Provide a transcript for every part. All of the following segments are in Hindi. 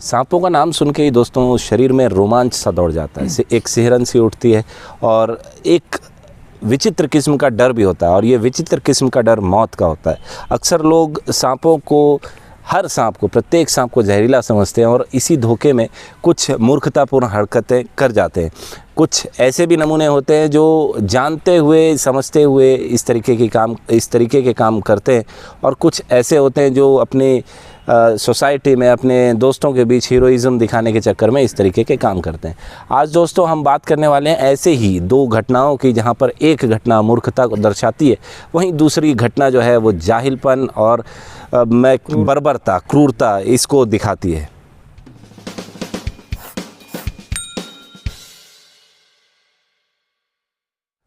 सांपों का नाम सुन के ही दोस्तों शरीर में रोमांच सा दौड़ जाता है, एक सिहरन सी उठती है और एक विचित्र किस्म का डर भी होता है। और ये विचित्र किस्म का डर मौत का होता है। अक्सर लोग सांपों को, हर सांप को, प्रत्येक सांप को जहरीला समझते हैं और इसी धोखे में कुछ मूर्खतापूर्ण हरकतें कर जाते हैं। कुछ ऐसे भी नमूने होते हैं जो जानते हुए समझते हुए इस तरीके के काम करते हैं और कुछ ऐसे होते हैं जो अपनी सोसाइटी में अपने दोस्तों के बीच हीरोइज़्म दिखाने के चक्कर में इस तरीके के काम करते हैं। आज दोस्तों हम बात करने वाले हैं ऐसे ही दो घटनाओं की, जहां पर एक घटना मूर्खता को दर्शाती है, वहीं दूसरी घटना जो है वो जाहिलपन और बर्बरता, क्रूरता इसको दिखाती है।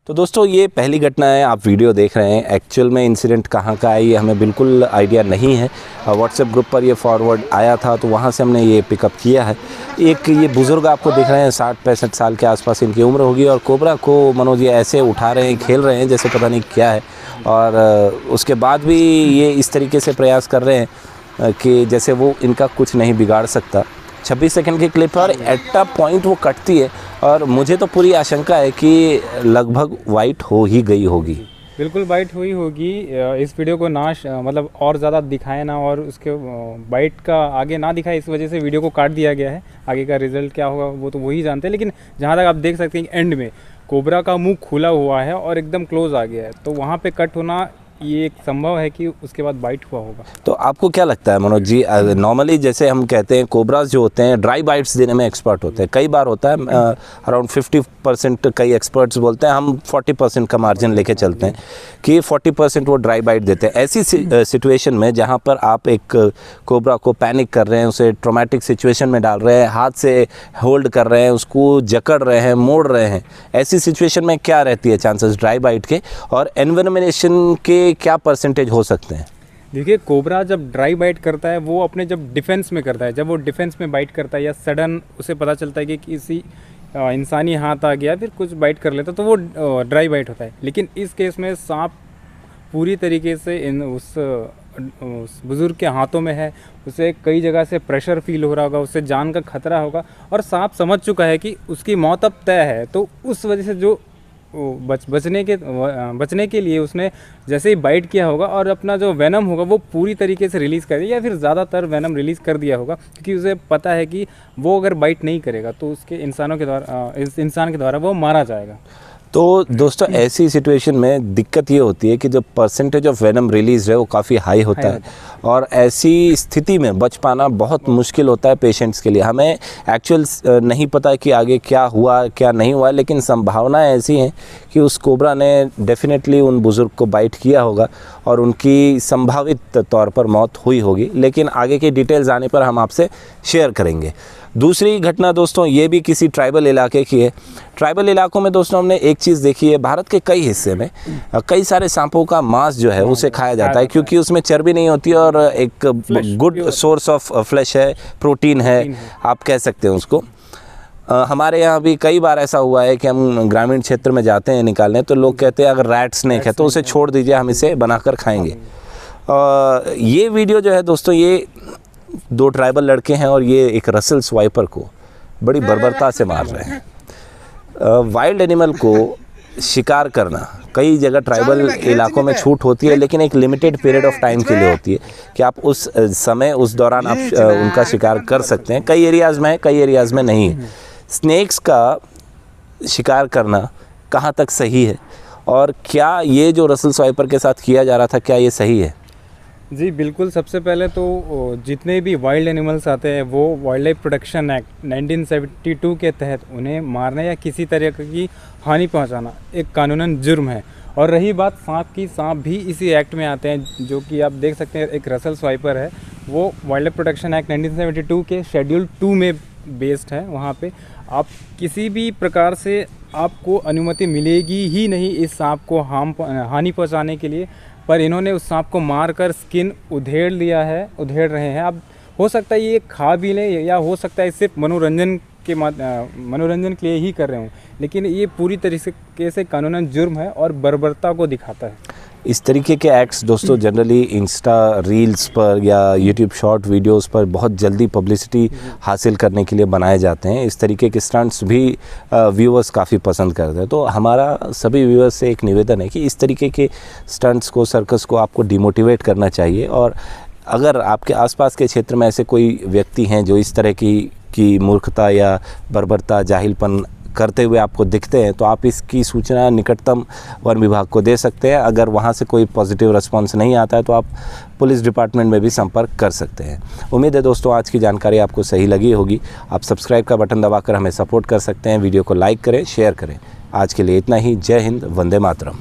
तो दोस्तों ये पहली घटना है, आप वीडियो देख रहे हैं। एक्चुअल में इंसिडेंट कहाँ का है ये हमें बिल्कुल आइडिया नहीं है। व्हाट्सएप ग्रुप पर ये फॉरवर्ड आया था तो वहाँ से हमने ये पिकअप किया है। एक ये बुज़ुर्ग आपको देख रहे हैं, 60-65 साल के आसपास इनकी उम्र होगी और कोबरा को मनोज ये ऐसे उठा रहे हैं, खेल रहे हैं जैसे पता नहीं क्या है। और उसके बाद भी ये इस तरीके से प्रयास कर रहे हैं कि जैसे वो इनका कुछ नहीं बिगाड़ सकता। 26 सेकंड की क्लिप और एट अ पॉइंट वो कटती है और मुझे तो पूरी आशंका है कि लगभग वाइट हो ही गई होगी। बिल्कुल बाइट हुई होगी। इस वीडियो को मतलब और ज़्यादा दिखाए ना और उसके बाइट का आगे ना दिखाए, इस वजह से वीडियो को काट दिया गया है। आगे का रिजल्ट क्या होगा वो तो वही जानते हैं, लेकिन जहाँ तक आप देख सकते हैं एंड में कोबरा का मुंह खुला हुआ है और एकदम क्लोज आ गया है, तो वहाँ पे कट होना ये एक संभव है कि उसके बाद बाइट हुआ होगा। तो आपको क्या लगता है मनोज जी, नॉर्मली जैसे हम कहते हैं कोबराज जो होते हैं ड्राई बाइट्स देने में एक्सपर्ट होते हैं, कई बार होता है अराउंड 50% कई एक्सपर्ट्स बोलते हैं, हम 40% का मार्जिन लेके चलते हैं कि 40% वो ड्राई बाइट देते हैं। ऐसी सिचुएशन में जहाँ पर आप एक कोबरा को पैनिक कर रहे हैं, उसे ट्रॉमेटिक सिचुएशन में डाल रहे हैं, हाथ से होल्ड कर रहे हैं, उसको जकड़ रहे हैं, मोड़ रहे हैं, ऐसी सिचुएशन में क्या रहती है चांसेस ड्राई बाइट के और एनवेनोमिनेशन के क्या परसेंटेज हो सकते हैं? देखिए कोबरा जब ड्राई बाइट करता है वो अपने जब डिफेंस में करता है, जब वो डिफेंस में बाइट करता है या सडन उसे पता चलता है कि किसी इंसानी हाथ आ गया फिर कुछ बाइट कर लेता तो वो ड्राई बाइट होता है। लेकिन इस केस में सांप पूरी तरीके से उस बुज़ुर्ग के हाथों में है, उसे कई जगह से प्रेशर फील हो रहा होगा, उससे जान का खतरा होगा और सांप समझ चुका है कि उसकी मौत अब तय है। तो उस वजह से जो बचने के लिए उसने जैसे ही बाइट किया होगा और अपना जो वेनम होगा वो पूरी तरीके से रिलीज़ कर दिया या फिर ज़्यादातर वेनम रिलीज़ कर दिया होगा, क्योंकि उसे पता है कि वो अगर बाइट नहीं करेगा तो उसके इंसान के द्वारा वो मारा जाएगा। तो दोस्तों ऐसी सिचुएशन में दिक्कत ये होती है कि जो परसेंटेज ऑफ वेनम रिलीज है वो काफ़ी हाई होता है और ऐसी स्थिति में बच पाना बहुत मुश्किल होता है पेशेंट्स के लिए। हमें एक्चुअल नहीं पता कि आगे क्या हुआ क्या नहीं हुआ, लेकिन संभावनाएं ऐसी हैं कि उस कोबरा ने डेफिनेटली उन बुज़ुर्ग को बाइट किया होगा और उनकी संभावित तौर पर मौत हुई होगी, लेकिन आगे की डिटेल्स आने पर हम आपसे शेयर करेंगे। दूसरी घटना दोस्तों ये भी किसी ट्राइबल इलाके की है। ट्राइबल इलाकों में दोस्तों हमने एक चीज़ देखी है, भारत के कई हिस्से में कई सारे सांपों का मांस जो है उसे खाया जाता है क्योंकि उसमें चर्बी नहीं होती और एक गुड सोर्स ऑफ फ्लैश है, प्रोटीन है, आप कह सकते हैं उसको। हमारे यहाँ भी कई बार ऐसा हुआ है कि हम ग्रामीण क्षेत्र में जाते हैं निकालने, तो लोग कहते हैं अगर रैट स्नेक है तो उसे छोड़ दीजिए, हम इसे बनाकर खाएंगे। ये वीडियो जो है दोस्तों, ये दो ट्राइबल लड़के हैं और ये एक रसल स्वाइपर को बड़ी बर्बरता से मार रहे हैं। वाइल्ड एनिमल को शिकार करना कई जगह ट्राइबल इलाकों में छूट होती है, लेकिन एक लिमिटेड पीरियड ऑफ टाइम के लिए होती है कि आप उस समय उस दौरान आप उनका शिकार कर सकते हैं। कई एरियाज़ में है, कई एरियाज़ में नहीं है। स्नेक्स का शिकार करना कहाँ तक सही है और क्या ये जो रसल स्वाइपर के साथ किया जा रहा था क्या ये सही है? जी बिल्कुल। सबसे पहले तो जितने भी वाइल्ड एनिमल्स आते हैं वो वाइल्ड लाइफ प्रोटेक्शन एक्ट 1972 के तहत उन्हें मारना या किसी तरह की हानि पहुंचाना एक कानूनन जुर्म है। और रही बात सांप की, सांप भी इसी एक्ट में आते हैं, जो कि आप देख सकते हैं एक रसल स्वाइपर है, वो वाइल्ड लाइफ प्रोटेक्शन एक्ट 1972 के शेड्यूल 2 में बेस्ड है। वहाँ पे आप किसी भी प्रकार से आपको अनुमति मिलेगी ही नहीं इस सांप को हानि पहुँचाने के लिए, पर इन्होंने उस सांप को मारकर स्किन उधेड़ रहे हैं। अब हो सकता है ये खा भी लें या हो सकता है सिर्फ मनोरंजन के लिए ही कर रहे हों, लेकिन ये पूरी तरीके से कानूनन जुर्म है और बर्बरता को दिखाता है। इस तरीके के एक्ट्स दोस्तों जनरली इंस्टा रील्स पर या यूट्यूब शॉर्ट वीडियोस पर बहुत जल्दी पब्लिसिटी हासिल करने के लिए बनाए जाते हैं। इस तरीके के स्टंट्स भी व्यूअर्स काफ़ी पसंद करते हैं। तो हमारा सभी व्यूअर्स से एक निवेदन है कि इस तरीके के स्टंट्स को, सर्कस को आपको डिमोटिवेट करना चाहिए। और अगर आपके आसपास के क्षेत्र में ऐसे कोई व्यक्ति हैं जो इस तरह की मूर्खता या बर्बरता, जाहिलपन करते हुए आपको दिखते हैं, तो आप इसकी सूचना निकटतम वन विभाग को दे सकते हैं। अगर वहाँ से कोई पॉजिटिव रिस्पांस नहीं आता है तो आप पुलिस डिपार्टमेंट में भी संपर्क कर सकते हैं। उम्मीद है दोस्तों आज की जानकारी आपको सही लगी होगी। आप सब्सक्राइब का बटन दबाकर हमें सपोर्ट कर सकते हैं। वीडियो को लाइक करें, शेयर करें। आज के लिए इतना ही। जय हिंद, वंदे मातरम।